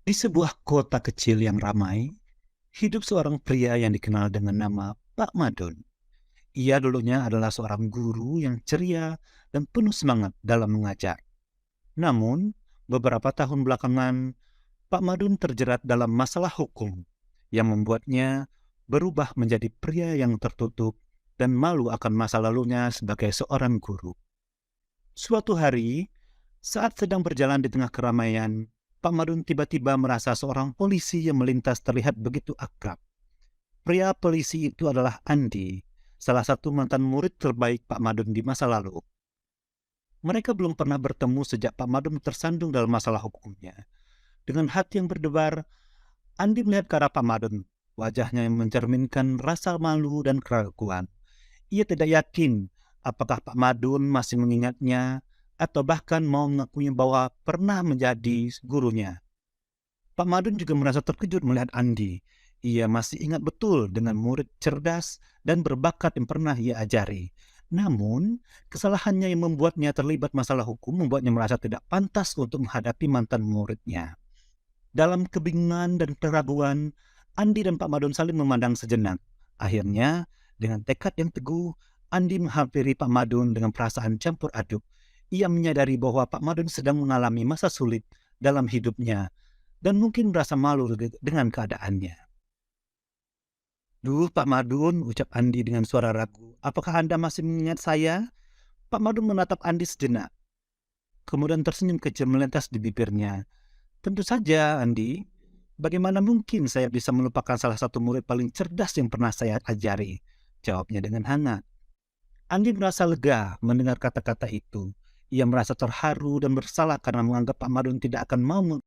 Di sebuah kota kecil yang ramai, hidup seorang pria yang dikenal dengan nama Pak Madun. Ia dulunya adalah seorang guru yang ceria dan penuh semangat dalam mengajar. Namun, beberapa tahun belakangan, Pak Madun terjerat dalam masalah hukum yang membuatnya berubah menjadi pria yang tertutup dan malu akan masa lalunya sebagai seorang guru. Suatu hari, saat sedang berjalan di tengah keramaian, Pak Madun tiba-tiba merasa seorang polisi yang melintas terlihat begitu akrab. Pria polisi itu adalah Andi, salah satu mantan murid terbaik Pak Madun di masa lalu. Mereka belum pernah bertemu sejak Pak Madun tersandung dalam masalah hukumnya. Dengan hati yang berdebar, Andi melihat ke arah Pak Madun. Wajahnya yang mencerminkan rasa malu dan keraguan. Ia tidak yakin apakah Pak Madun masih mengingatnya atau bahkan mau mengakui bahwa pernah menjadi gurunya. Pak Madun juga merasa terkejut melihat Andi. Ia masih ingat betul dengan murid cerdas dan berbakat yang pernah ia ajari. Namun, kesalahannya yang membuatnya terlibat masalah hukum membuatnya merasa tidak pantas untuk menghadapi mantan muridnya. Dalam kebingungan dan keraguan, Andi dan Pak Madun saling memandang sejenak. Akhirnya, dengan tekad yang teguh, Andi menghampiri Pak Madun dengan perasaan campur aduk. Ia menyadari bahwa Pak Madun sedang mengalami masa sulit dalam hidupnya dan mungkin merasa malu dengan keadaannya. "Duh, Pak Madun," ucap Andi dengan suara ragu. "Apakah Anda masih mengingat saya?" Pak Madun menatap Andi sejenak, kemudian tersenyum kecil melintas di bibirnya. "Tentu saja, Andi. Bagaimana mungkin saya bisa melupakan salah satu murid paling cerdas yang pernah saya ajari?" Jawabnya dengan hangat. Andi merasa lega mendengar kata-kata itu. Ia merasa terharu dan bersalah karena menganggap Pak Madun tidak akan mau